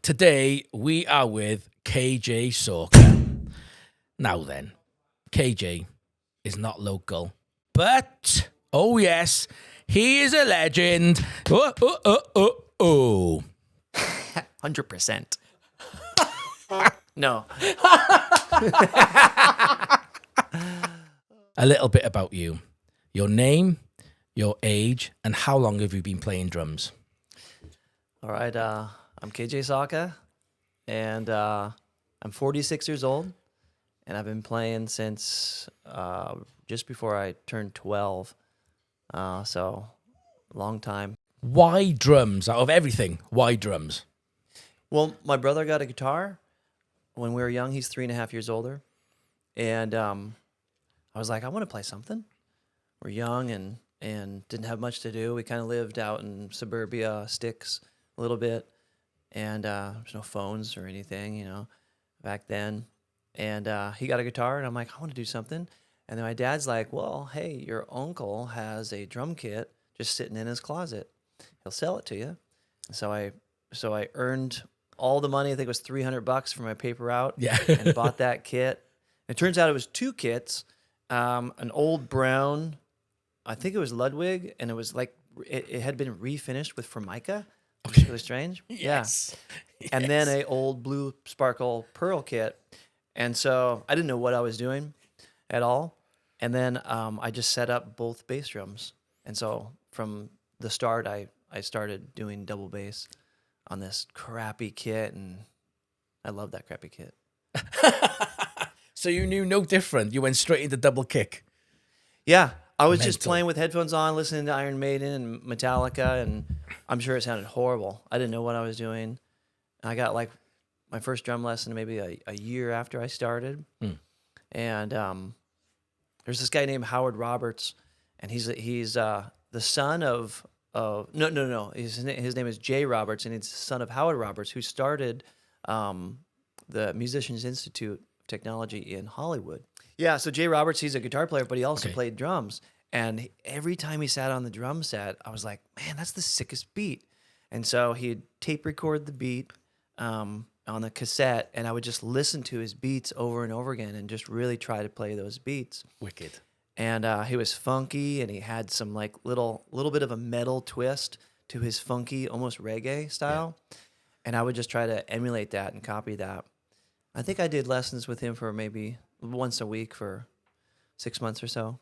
Today we are with KJ Sawka. Now then, KJ is not local, but oh yes, he is a legend. Oh. 100%. No. A little bit about you, your name, your age, and how long have you been playing drums? All right. I'm KJ Sawka, and I'm 46 years old, and I've been playing since just before I turned 12. So, long time. Why drums? Out of everything, why drums? Well, my brother got a guitar when we were young. He's 3.5 years older. And I was like, I want to play something. We're young and didn't have much to do. We kind of lived out in suburbia, sticks a little bit. And there's no phones or anything, back then. And he got a guitar, and I'm like, I want to do something. And then my dad's like, well, hey, your uncle has a drum kit just sitting in his closet. He'll sell it to you. So I earned all the money. I think it was $300 for my paper route. Yeah. And bought that kit. It turns out it was two kits, an old brown, I think it was Ludwig, and it was like it had been refinished with Formica. Which is really strange. Yes. Yeah. And then a old blue sparkle pearl kit. And so I didn't know what I was doing at all. And then I just set up both bass drums. And so from the start, I started doing double bass on this crappy kit, and I love that crappy kit. So you knew no different. You went straight into double kick. Yeah, I was just Mental. playing with headphones on, listening to Iron Maiden and Metallica, and I'm sure it sounded horrible. I didn't know what I was doing. I got like my first drum lesson maybe a year after I started. And there's this guy named Howard Roberts, and he's the son of no. His name is Jay Roberts, and he's the son of Howard Roberts, who started the Musicians Institute of Technology in Hollywood. Yeah, so Jay Roberts, he's a guitar player, but he also played drums. And every time he sat on the drum set, I was like, man, that's the sickest beat. And so he'd tape record the beat on the cassette, and I would just listen to his beats over and over again and just really try to play those beats. Wicked. And he was funky, and he had some like little bit of a metal twist to his funky, almost reggae style. Yeah. And I would just try to emulate that and copy that. I think I did lessons with him for maybe once a week for 6 months or so.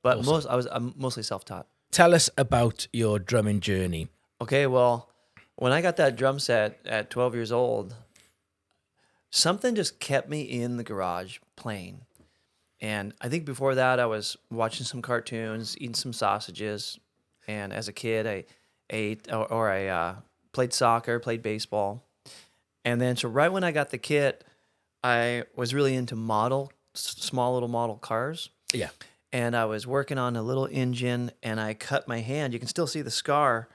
But Awesome. I'm mostly self-taught. Tell us about your drumming journey. Okay, well, when I got that drum set at 12 years old, something just kept me in the garage playing. And I think before that, I was watching some cartoons, eating some sausages. And as a kid, I ate or I played soccer, played baseball. And then, so right when I got the kit, I was really into small little model cars. Yeah. And I was working on a little engine, and I cut my hand. You can still see the scar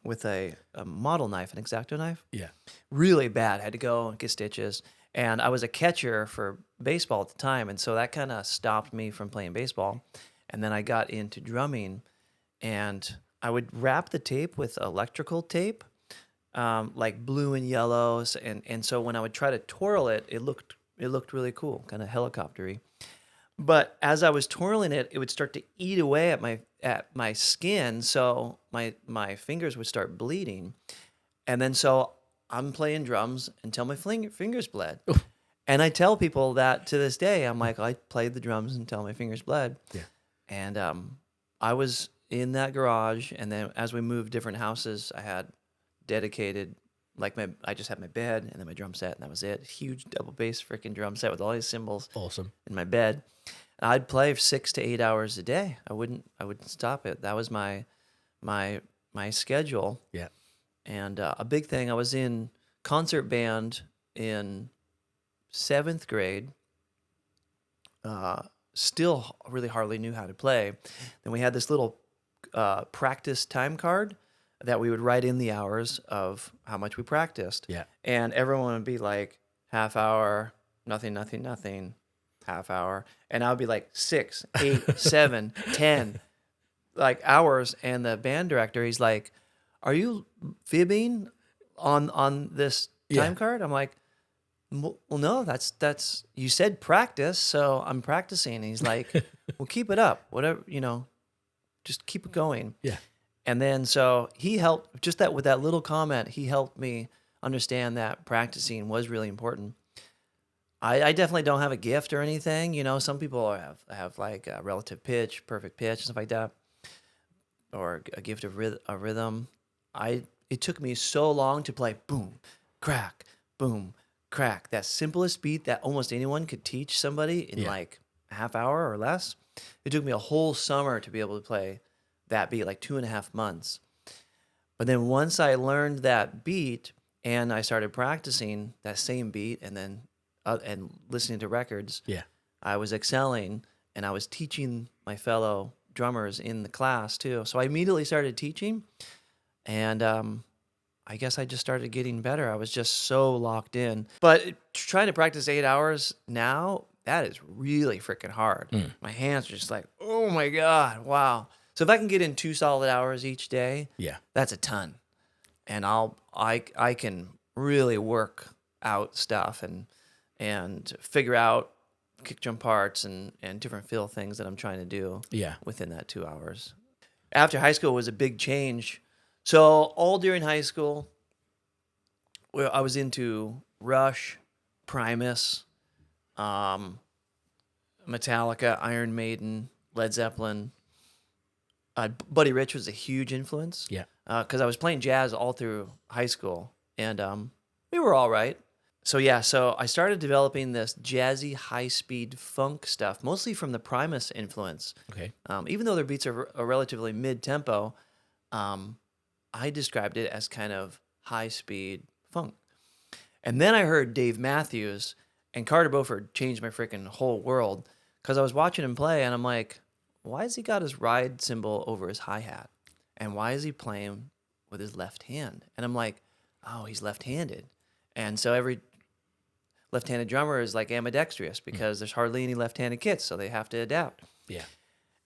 with a model knife, an X-Acto knife. Yeah. Really bad. Had to go and get stitches. And I was a catcher for baseball at the time, and so that kind of stopped me from playing baseball. And then I got into drumming, and I would wrap the tape with electrical tape, like blue and yellows. And so when I would try to twirl it, it looked really cool, kind of helicopter-y. But as I was twirling it, it would start to eat away at my skin, so my fingers would start bleeding. And then so I'm playing drums until my fingers bled. Oof. And I tell people that to this day. I'm like, I played the drums until my fingers bled. Yeah. And I was in that garage, and then as we moved different houses, I had dedicated, I just had my bed and then my drum set, and that was it. Huge double bass freaking drum set with all these cymbals. Awesome. In my bed. I'd play 6 to 8 hours a day. I wouldn't stop it. That was my schedule. Yeah. And a big thing, I was in concert band in 7th grade. Still really hardly knew how to play. Then we had this little practice time card that we would write in the hours of how much we practiced. Yeah. And everyone would be like, half hour, nothing, half hour. And I would be like 6, 8, 7, 10 like hours. And the band director, he's like, are you fibbing? on this time card? I'm like, well, no, that's you said practice, so I'm practicing. And he's like, well, keep it up, whatever, just keep it going. Yeah. And then so he helped just that with that little comment. He helped me understand that practicing was really important. I definitely don't have a gift or anything. Some people have like a relative pitch, perfect pitch, stuff like that, or a gift of rhythm. It took me so long to play boom, crack, boom, crack. That simplest beat that almost anyone could teach somebody in like a half hour or less. It took me a whole summer to be able to play that beat, like 2.5 months. But then once I learned that beat and I started practicing that same beat and listening to records, I was excelling, and I was teaching my fellow drummers in the class too. So I immediately started teaching, and I guess I just started getting better. I was just so locked in. But trying to practice 8 hours now, that is really freaking hard. My hands are just like, oh my God, wow. So if I can get in 2 solid hours each day, that's a ton. And I can really work out stuff and figure out kick drum parts and different feel things that I'm trying to do within that 2 hours. After high school was a big change. So all during high school, I was into Rush, Primus, Metallica, Iron Maiden, Led Zeppelin. Buddy Rich was a huge influence. Yeah. Because I was playing jazz all through high school, and we were all right. So I started developing this jazzy, high-speed funk stuff, mostly from the Primus influence. Okay. Even though their beats are relatively mid-tempo, I described it as kind of high-speed funk. And then I heard Dave Matthews, and Carter Beauford changed my freaking whole world, because I was watching him play, and I'm like, why has he got his ride cymbal over his hi-hat? And why is he playing with his left hand? And I'm like, oh, he's left-handed. And so every left-handed drummer is like ambidextrous because there's hardly any left-handed kits, so they have to adapt. Yeah.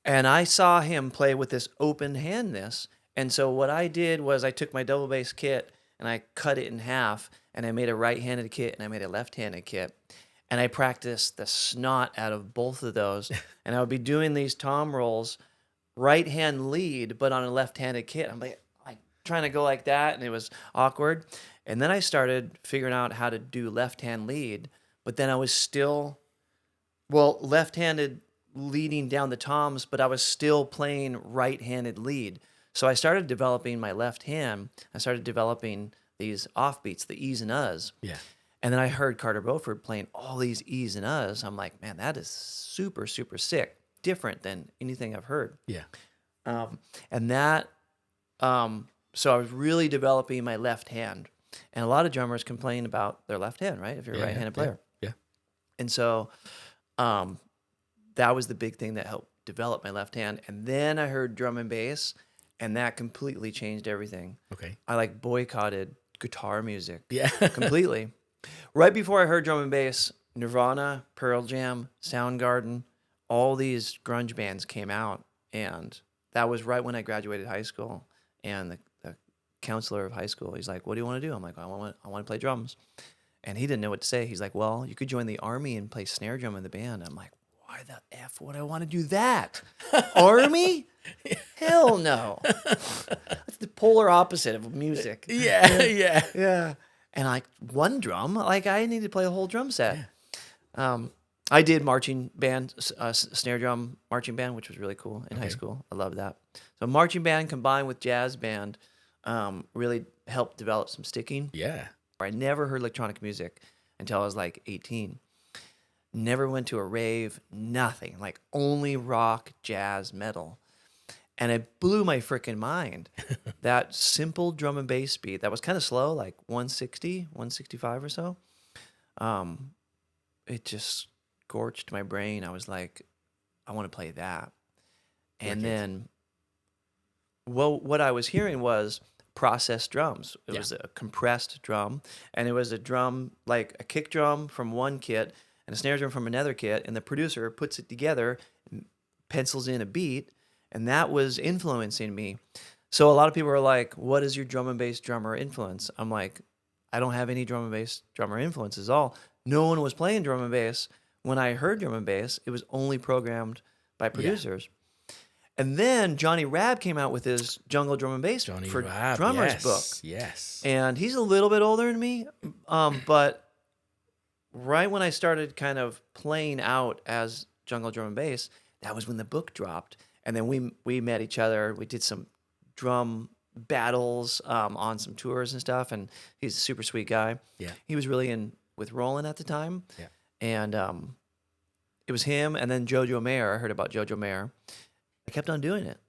And I saw him play with this open-handness. And so what I did was I took my double bass kit and I cut it in half, and I made a right-handed kit and I made a left-handed kit. And I practiced the snot out of both of those. And I would be doing these tom rolls, right hand lead, but on a left-handed kit. I'm like trying to go like that, and it was awkward. And then I started figuring out how to do left-hand lead, but then I was still, left-handed leading down the toms, but I was still playing right-handed lead. So I started developing my left hand. I started developing these offbeats, the E's and U's. Yeah. And then I heard Carter Beauford playing all these E's and U's. I'm like, man, that is super, super sick. Different than anything I've heard. Yeah. So I was really developing my left hand. And a lot of drummers complain about their left hand, right? If you're a right-handed player. Yeah. And so that was the big thing that helped develop my left hand. And then I heard drum and bass, and that completely changed everything. Okay. I boycotted guitar music. Yeah. Completely. Right before I heard drum and bass, Nirvana, Pearl Jam, Soundgarden, all these grunge bands came out, and that was right when I graduated high school. And the counselor of high school, he's like, "What do you want to do?" I'm like, "I want to play drums." And he didn't know what to say. He's like, "Well, you could join the army and play snare drum in the band." I'm like, "Why the F would I want to do that? Army? Hell no." That's the polar opposite of music. Yeah. And one drum, I need to play a whole drum set. Yeah. I did marching band, snare drum marching band, which was really cool in high school. I love that. So marching band combined with jazz band really helped develop some sticking. Yeah. I never heard electronic music until I was 18. Never went to a rave, nothing. Only rock, jazz, metal. And it blew my freaking mind. That simple drum and bass beat that was kind of slow, 160, 165 or so. It just scorched my brain. I was like, I want to play that. And then what I was hearing was processed drums. It was a compressed drum, and it was a drum, a kick drum from one kit and a snare drum from another kit, and the producer puts it together, pencils in a beat, and that was influencing me. So a lot of people are like, what is your drum and bass drummer influence? I'm like, I don't have any drum and bass drummer influences at all. No one was playing drum and bass. When I heard drum and bass, it was only programmed by producers. And then Johnny Rabb came out with his Jungle Drum and Bass Johnny for Rabb, Drummers book. Yes. And he's a little bit older than me, but right when I started kind of playing out as Jungle Drum and Bass, that was when the book dropped. And then we met each other. We did some drum battles on some tours and stuff. And he's a super sweet guy. Yeah. He was really in with Roland at the time. Yeah. And it was him and then Jojo Mayer. I heard about Jojo Mayer. I kept on doing it.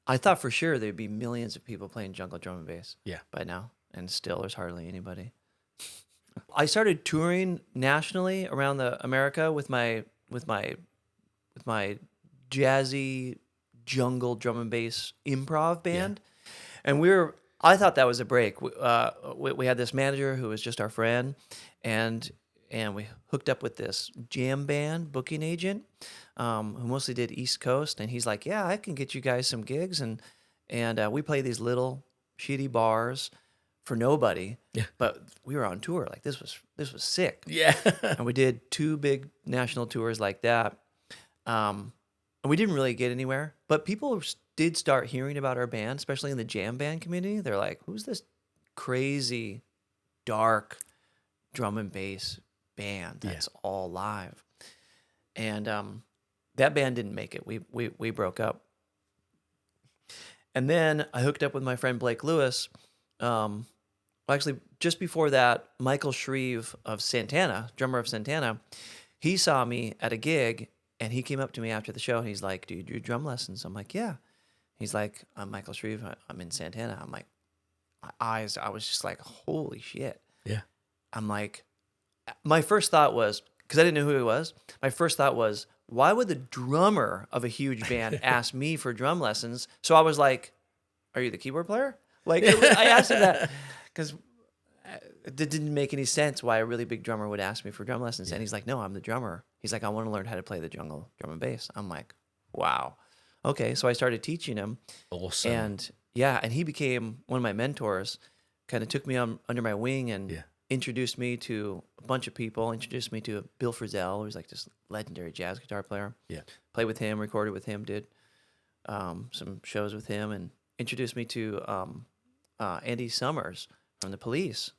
I thought for sure there'd be millions of people playing jungle drum and bass by now, and still there's hardly anybody. I started touring nationally around America with my jazzy jungle drum and bass improv band, and I thought that was a break. We had this manager who was just our friend, and we hooked up with this jam band booking agent who mostly did East Coast, and he's like, "Yeah, I can get you guys some gigs," and we play these little shitty bars for nobody. Yeah. But we were on tour. Like this was sick. Yeah. And we did 2 big national tours like that. And we didn't really get anywhere, but people did start hearing about our band, especially in the jam band community. They're like, "Who's this crazy, dark drum and bass band that's all live?" And that band didn't make it. We broke up. And then I hooked up with my friend Blake Lewis. Actually, just before that, Michael Shreve of Santana, drummer of Santana, he saw me at a gig, and he came up to me after the show, and he's like, "Do you do drum lessons?" I'm like, "Yeah." He's like, "I'm Michael Shreve. I'm in Santana." I'm like, I was just like, holy shit. Yeah. I'm like, my first thought was, because I didn't know who he was, my first thought was, why would the drummer of a huge band ask me for drum lessons? So I was like, "Are you the keyboard player?" Like, I asked him that because it didn't make any sense why a really big drummer would ask me for drum lessons. And he's like, "No, I'm the drummer." He's like, "I want to learn how to play the jungle drum and bass." I'm like, wow. Okay, so I started teaching him. Awesome. And and he became one of my mentors, kind of took me under my wing and introduced me to a bunch of people, introduced me to Bill Frisell, who's like this legendary jazz guitar player. Yeah. Played with him, recorded with him, did some shows with him, and introduced me to Andy Summers from the Police.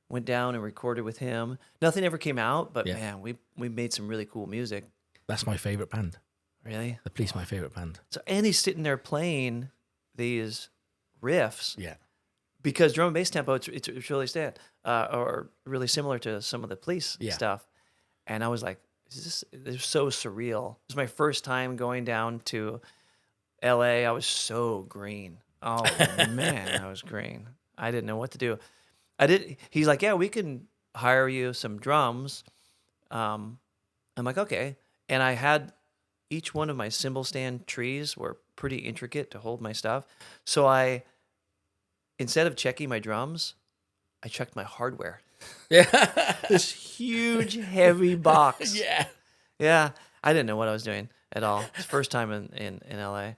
Went down and recorded with him. Nothing ever came out, but man, we made some really cool music. That's my favorite band. Really? The Police, my favorite band. So Andy's sitting there playing these riffs. Yeah. Because drum and bass tempo, it's really or really similar to some of the Police stuff. And I was like, this is so surreal. It was my first time going down to LA. I was so green. Oh man, I was green. I didn't know what to do. He's like, "Yeah, we can hire you some drums." I'm like, "Okay." And I had each one of my cymbal stand trees were pretty intricate to hold my stuff. So instead of checking my drums, I checked my hardware. Yeah. This huge, heavy box. Yeah. Yeah. I didn't know what I was doing at all. It's the first time in LA.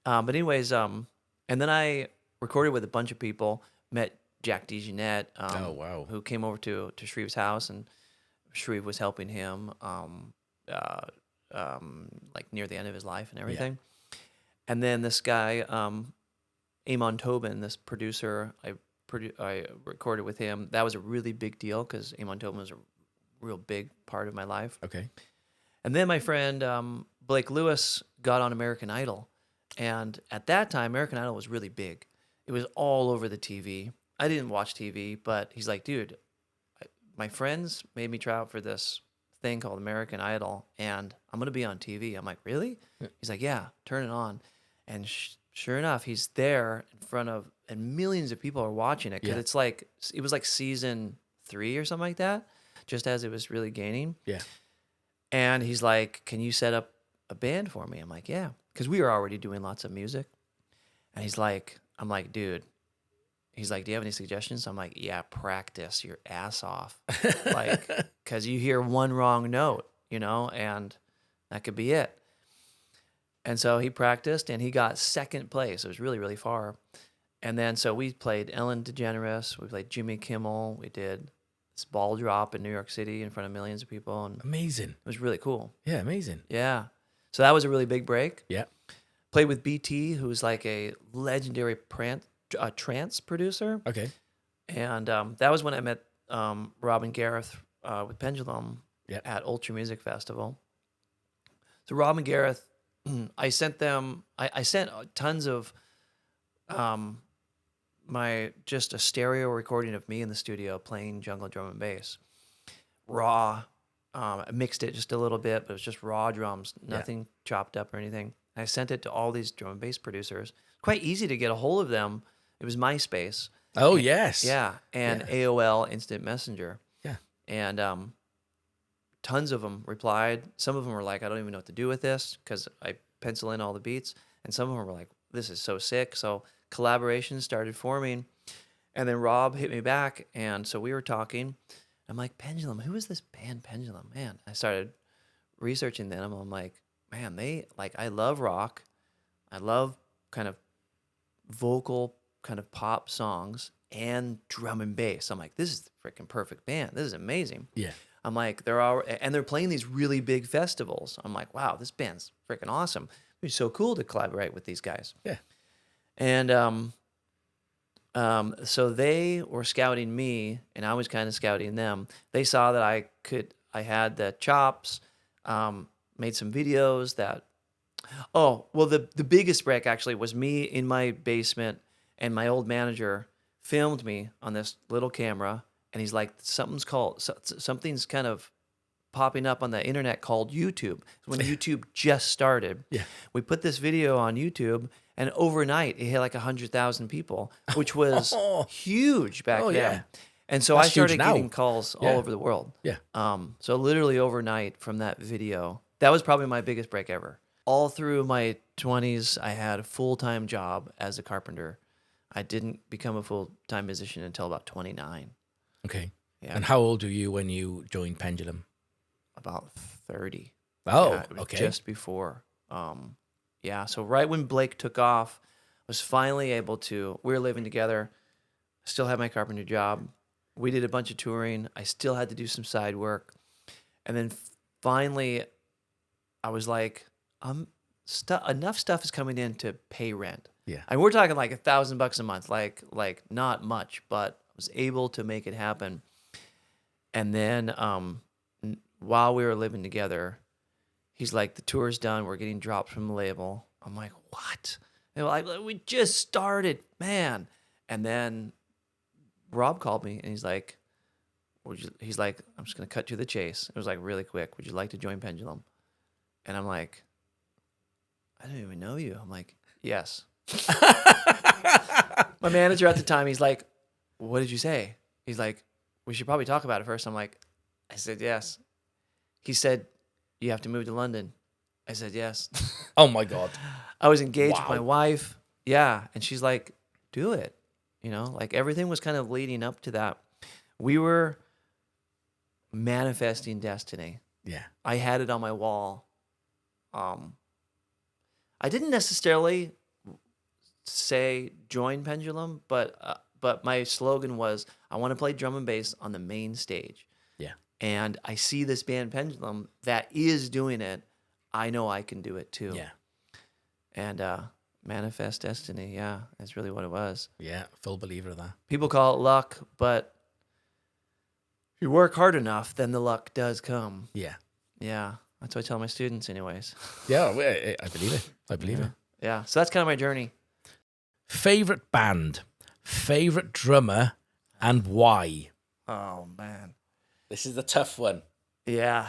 But anyways, and then I recorded with a bunch of people, met Jack DeJeanette, oh, wow. who came over to Shreve's house, and Shreve was helping him like near the end of his life and everything. Yeah. And then this guy, Amon Tobin, this producer, I recorded with him. That was a really big deal because Amon Tobin was a real big part of my life. Okay. And then my friend Blake Lewis got on American Idol. And at that time, American Idol was really big. It was all over the TV. I didn't watch TV, but he's like, "Dude, my friends made me try out for this thing called American Idol, and I'm going to be on TV." I'm like, "Really?" Yeah. He's like, "Yeah, turn it on." And sure enough, he's there in front of, and millions of people are watching it, because it was like season 3 or something like that, just as it was really gaining. Yeah. And he's like, "Can you set up a band for me?" I'm like, "Yeah," because we were already doing lots of music. And I'm like, "Dude," he's like, "Do you have any suggestions?" I'm like, "Yeah, practice your ass off." Like, because you hear one wrong note, and that could be it. And so he practiced and he got second place. It was really, really far. And then so we played Ellen DeGeneres, we played Jimmy Kimmel, we did this ball drop in New York City in front of millions of people, and it Amazing. was really cool. Yeah, amazing. Yeah. So that was a really big break. Yeah. Played with BT, who's like a legendary trance producer. Okay. And that was when I met Rob and Gareth with Pendulum Yeah. at Ultra Music Festival. So Rob and Gareth, I sent them, I sent tons of just a stereo recording of me in the studio playing jungle drum and bass. Raw. I mixed it just a little bit, but it was just raw drums, nothing chopped up or anything. And I sent it to all these drum and bass producers. Quite easy to get a hold of them. It was MySpace. Oh, yes. Yeah, and AOL Instant Messenger. Yeah. And tons of them replied. Some of them were like, I don't even know what to do with this because I pencil in all the beats. And some of them were like, this is so sick. So collaborations started forming. And then Rob hit me back. And so we were talking. I'm like, Pendulum, who is this band Pendulum? Man, I started researching them. I'm like, man, I love rock. I love kind of vocal, kind of pop songs and drum and bass. I'm like, this is the freaking perfect band. This is amazing. Yeah. I'm like, they're playing these really big festivals. I'm like, wow, this band's freaking awesome. It'd be so cool to collaborate with these guys. Yeah. And so they were scouting me, and I was kind of scouting them. They saw that I had the chops, made some videos that. Oh, well, the biggest break actually was me in my basement, and my old manager filmed me on this little camera, and he's like, something's kind of popping up on the internet called YouTube. When YouTube just started, we put this video on YouTube, and overnight it hit like 100,000 people, which was huge back then. Yeah. And so That's I started huge now. getting calls all over the world. Yeah. So literally overnight from that video, that was probably my biggest break ever. All through my 20s, I had a full-time job as a carpenter. I didn't become a full-time musician until about 29. Okay. Yeah. And how old were you when you joined Pendulum? About 30. Oh, Yeah, it was okay. just before. So right when Blake took off, I was finally able to, we were living together, still had my carpenter job. We did a bunch of touring. I still had to do some side work. And then finally, I was like, enough stuff is coming in to pay rent. Yeah. And we're talking like $1,000 a month, like not much, but I was able to make it happen. And then while we were living together, he's like, the tour's done. We're getting dropped from the label. I'm like, what? And like, we just started, man. And then Rob called me and he's like, I'm just going to cut to the chase. It was like really quick. Would you like to join Pendulum? And I'm like, I don't even know you. I'm like, yes. My manager at the time, he's like, what did you say? He's like, we should probably talk about it first. I'm like, I said, yes. He said, you have to move to London. I said, yes. Oh my God. I was engaged with Wow. my wife. Yeah. And she's like, do it. Like everything was kind of leading up to that. We were manifesting destiny. Yeah. I had it on my wall. I didn't necessarily say join Pendulum, but my slogan was, I want to play drum and bass on the main stage. Yeah. And I see this band Pendulum that is doing it. I know I can do it too. Yeah. And manifest destiny, yeah, that's really what it was. Yeah. Full believer of that. People call it luck, but if you work hard enough, then the luck does come. Yeah. Yeah. That's what I tell my students anyways. Yeah. I believe it. I believe it. Yeah. So that's kind of my journey. Favorite band, favorite drummer, and why? Oh, man. This is the tough one. Yeah.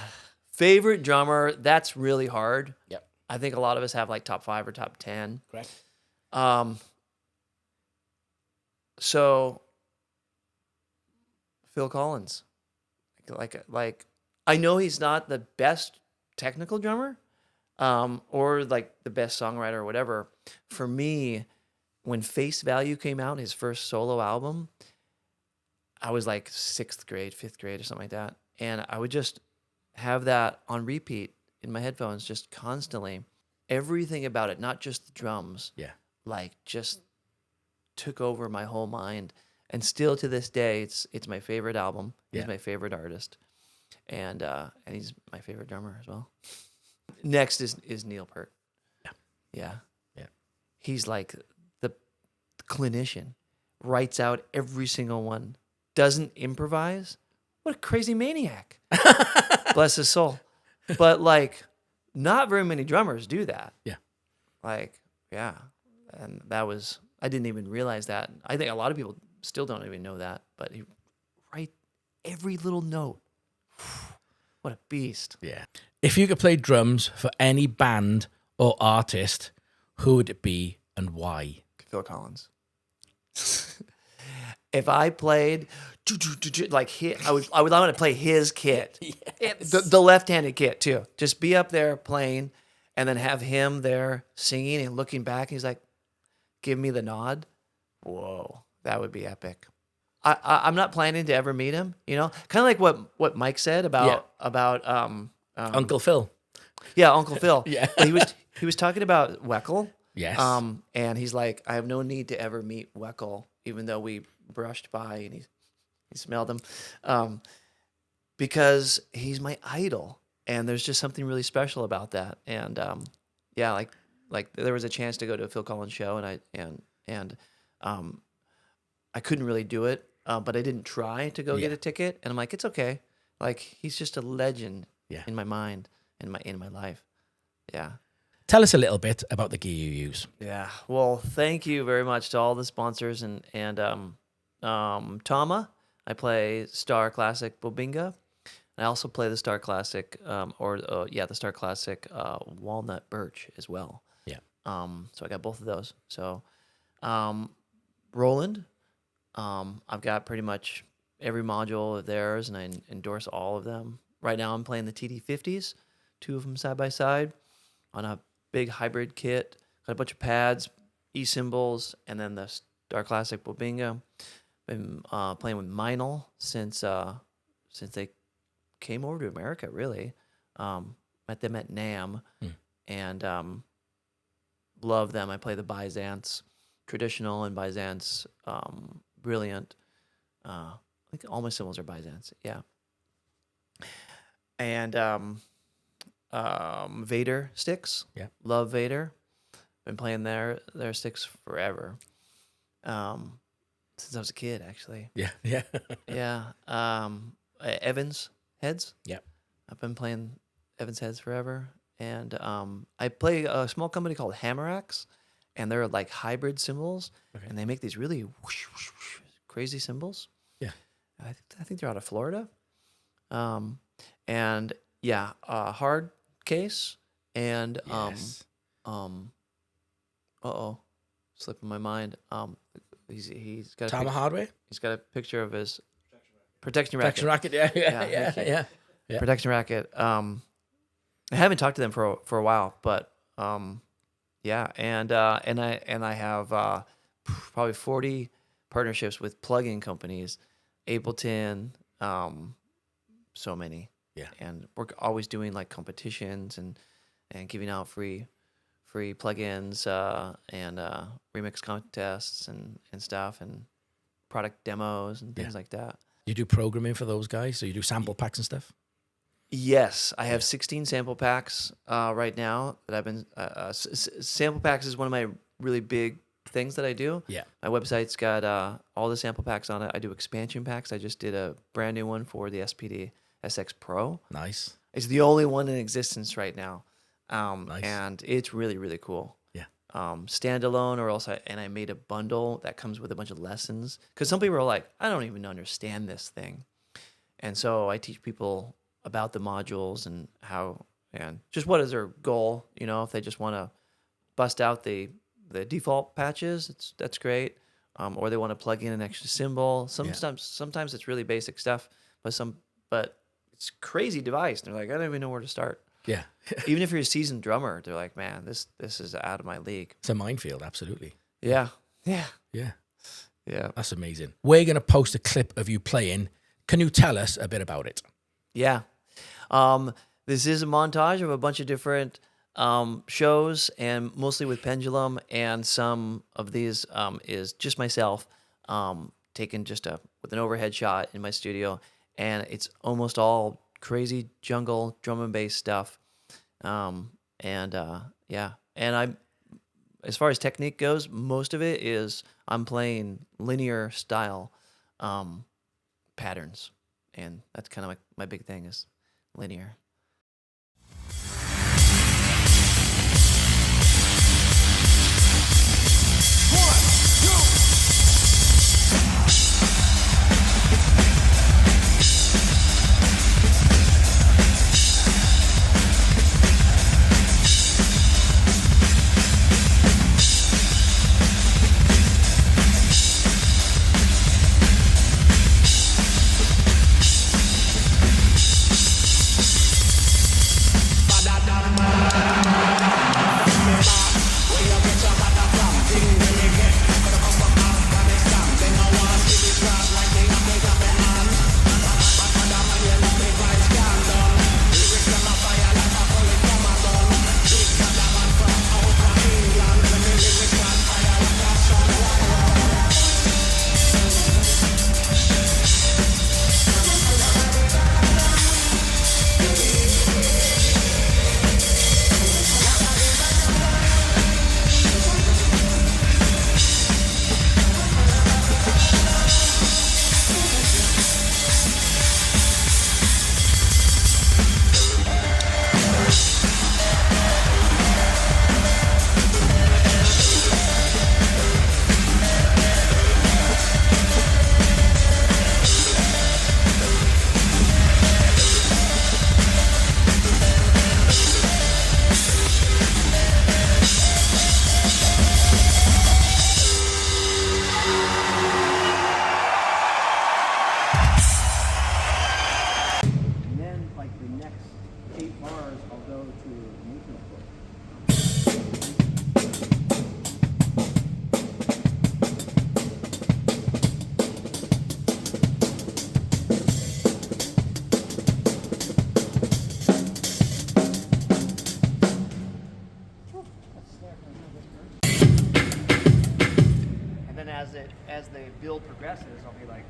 Favorite drummer, that's really hard. Yep. I think a lot of us have like top 5 or top 10. Correct. So Phil Collins. Like I know he's not the best technical drummer, or like the best songwriter or whatever. For me, when Face Value came out, his first solo album, I was like 6th grade, 5th grade or something like that. And I would just have that on repeat in my headphones just constantly. everything about it, not just the drums, Yeah. like just took over my whole mind. And still to this day, it's my favorite album. He's Yeah. my favorite artist, and he's my favorite drummer as well. Next is Neil Peart. Yeah. He's like the clinician, writes out every single one, doesn't improvise. What a crazy maniac! Bless his soul. But like, not very many drummers do that. Yeah. Like, yeah, and I didn't even realize that. I think a lot of people still don't even know that, but he write every little note. What a beast. Yeah. If you could play drums for any band or artist, who would it be and why? Phil Collins. If I played like I would want to play his kit. Yes. The left-handed kit too. Just be up there playing and then have him there singing and looking back. He's like, give me the nod. Whoa, that would be epic. I'm not planning to ever meet him, you know? Kind of like what Mike said about Uncle Phil. Yeah, Uncle Phil. Yeah. He was talking about Weckl. Yes. And he's like, I have no need to ever meet Weckl, even though we brushed by and he smelled him, because he's my idol, and there's just something really special about that. And yeah, like there was a chance to go to a Phil Collins show, and I couldn't really do it, but I didn't try to go get a ticket, and I'm like, it's okay. Like, he's just a legend in my mind, in my life. Yeah. Tell us a little bit about the gear you use. Yeah. Well, thank you very much to all the sponsors and Tama. I play Star Classic Bobinga. I also play the Star Classic the Star Classic Walnut Birch as well. Yeah. So I got both of those. So Roland, I've got pretty much every module of theirs, and I endorse all of them. Right now I'm playing the TD50s, 2 of them side by side on a big hybrid kit. Got a bunch of pads, E-cymbals, and then the Star Classic Bobinga. Been playing with Meinl since they came over to America, really. Met them at NAMM, and love them. I play the Byzance traditional and Byzance brilliant. I think all my cymbals are Byzance, yeah. And Vader sticks. Yeah. Love Vader. Been playing their sticks forever. Since I was a kid, actually. Yeah. Yeah. Yeah. Evans heads. Yep. I've been playing Evans heads forever. And I play a small company called Hammerax, and they're like hybrid cymbals, and they make these really whoosh, whoosh, whoosh, crazy cymbals. Yeah. I think they're out of Florida. And yeah, hard case and Yes. slipping my mind. He's got Tama Hardware? he's got a picture of his protection racket. Protection racket. Yeah. Yeah, thank you. Yeah. Protection racket. I haven't talked to them for a while, but yeah, and I have probably 40 partnerships with plug-in companies, Ableton, so many. Yeah. And we're always doing like competitions and giving out free plugins and remix contests and stuff and product demos and things like that. You do programming for those guys? So you do sample packs and stuff? Yes, I have 16 sample packs right now that I've been. Sample packs is one of my really big things that I do. Yeah. My website's got all the sample packs on it. I do expansion packs. I just did a brand new one for the SPD SX Pro. Nice. It's the only one in existence right now. Nice. And it's really, really cool. Yeah. Standalone, or else I made a bundle that comes with a bunch of lessons. Because some people are like, I don't even understand this thing. And so I teach people about the modules and how, and just what is their goal. You know, if they just want to bust out the default patches, that's great. Or they want to plug in an extra cymbal. Sometimes it's really basic stuff, but it's a crazy device. They're like, I don't even know where to start. Yeah. Even if you're a seasoned drummer, they're like, man, this is out of my league. It's a minefield, absolutely. Yeah. Yeah. Yeah. Yeah. That's amazing. We're going to post a clip of you playing. Can you tell us a bit about it? Yeah. This is a montage of a bunch of different shows, and mostly with Pendulum, and some of these is just myself taken just with an overhead shot in my studio, and it's almost all crazy jungle drum and bass stuff. Yeah, and as far as technique goes, most of it is I'm playing linear style patterns, and that's kind of my big thing is linear. As the build progresses, I'll be like.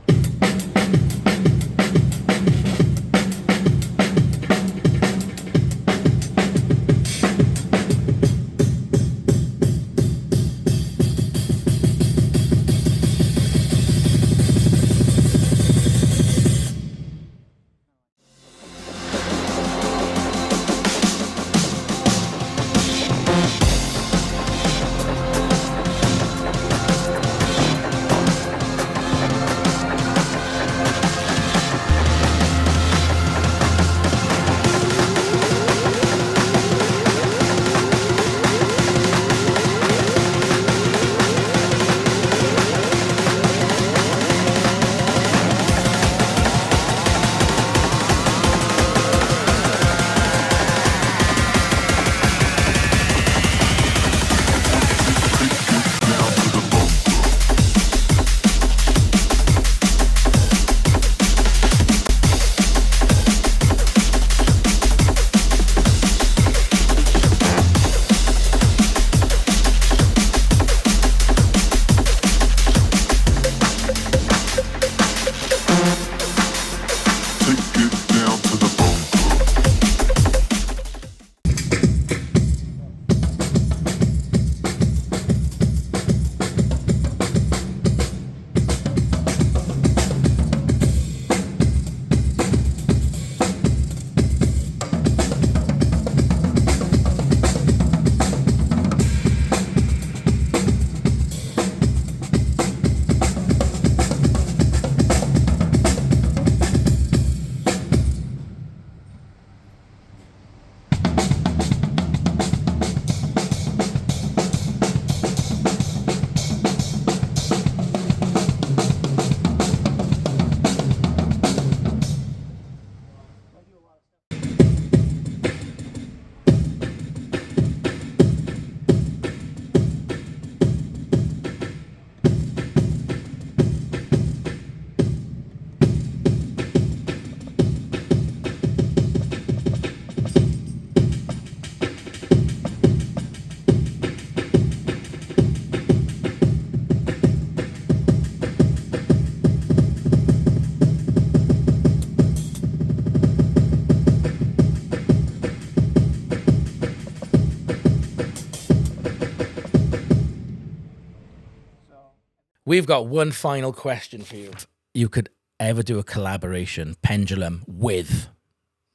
we've got one final question for you. You could ever do a collaboration, Pendulum, with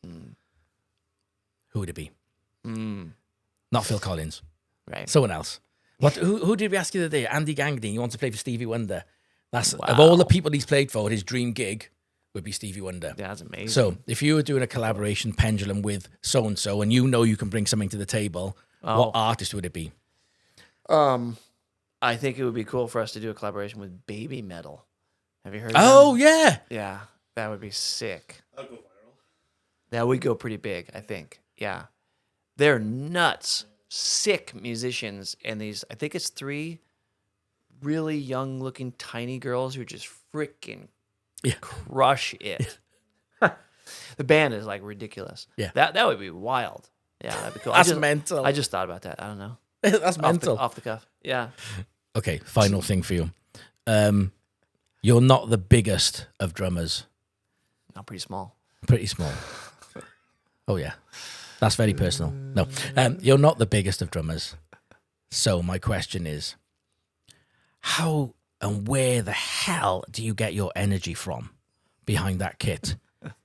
who would it be? Not Phil Collins. Right. Someone else. Who did we ask you the other day? Andy Gangdine. He wants to play for Stevie Wonder. Of all the people he's played for, his dream gig would be Stevie Wonder. Yeah, that's amazing. So if you were doing a collaboration Pendulum with so-and-so and you know you can bring something to the table, what artist would it be? I think it would be cool for us to do a collaboration with Baby Metal. Have you heard of Oh, them? yeah. Yeah, that would be sick. I'll go viral. That would go pretty big, I think. Yeah. They're nuts, sick musicians. And I think it's 3 really young-looking tiny girls who just freaking crush it. The band is like ridiculous. Yeah. That would be wild. Yeah, that'd be cool. That's mental. I just thought about that. I don't know. That's mental. Off the cuff. Yeah. Okay, final thing for you. You're not the biggest of drummers. I'm pretty small. Pretty small. Oh, yeah. That's very personal. No, you're not the biggest of drummers. So my question is, how and where the hell do you get your energy from behind that kit?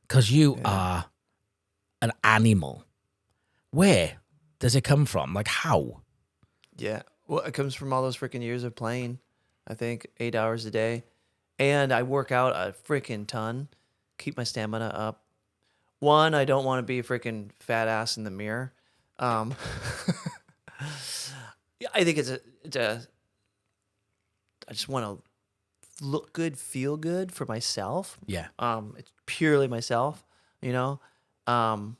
Because you are an animal. Where does it come from? Like, how? Yeah. Well, it comes from all those freaking years of playing, I think, 8 hours a day. And I work out a freaking ton, keep my stamina up. One, I don't want to be a freaking fat ass in the mirror. Yeah, I think I just want to look good, feel good for myself. Yeah. It's purely myself, you know? And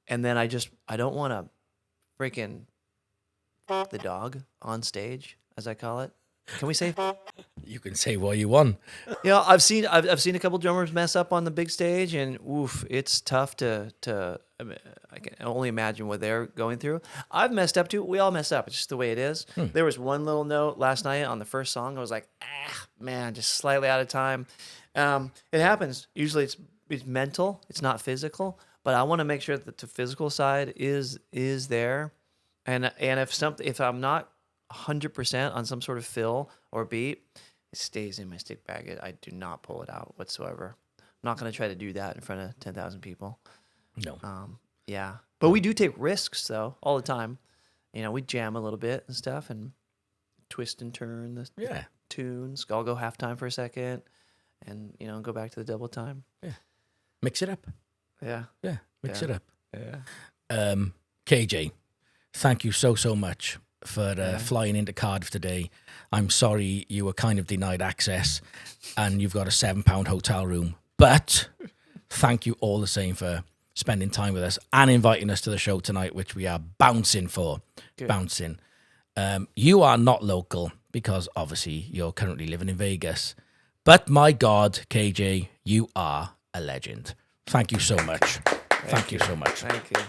then I don't want to freaking the dog on stage, as I call it. Can we say? You can say what you want. You know, I've seen a couple drummers mess up on the big stage, and oof, it's tough to. I can only imagine what they're going through. I've messed up too. We all mess up. It's just the way it is. There was one little note last night on the first song. I was like, man, just slightly out of time. It happens. Usually, it's mental. It's not physical. But I want to make sure that the physical side is there, and if I'm not 100% on some sort of fill or beat, it stays in my stick bag. I do not pull it out whatsoever. I'm not going to try to do that in front of 10,000 people. No. Yeah. But we do take risks, though, all the time. You know, we jam a little bit and stuff and twist and turn the tunes. I'll go halftime for a second and, go back to the double time. Yeah. Mix it up. Yeah. Yeah. Mix it up. Yeah. KJ, thank you so much for flying into Cardiff today. I'm sorry you were kind of denied access and you've got a £7 hotel room, but thank you all the same for spending time with us and inviting us to the show tonight, which we are bouncing for. Good. Bouncing. You are not local because obviously you're currently living in Vegas, but my God, KJ, you are a legend. Thank you so much. Thank you so much. Thank you.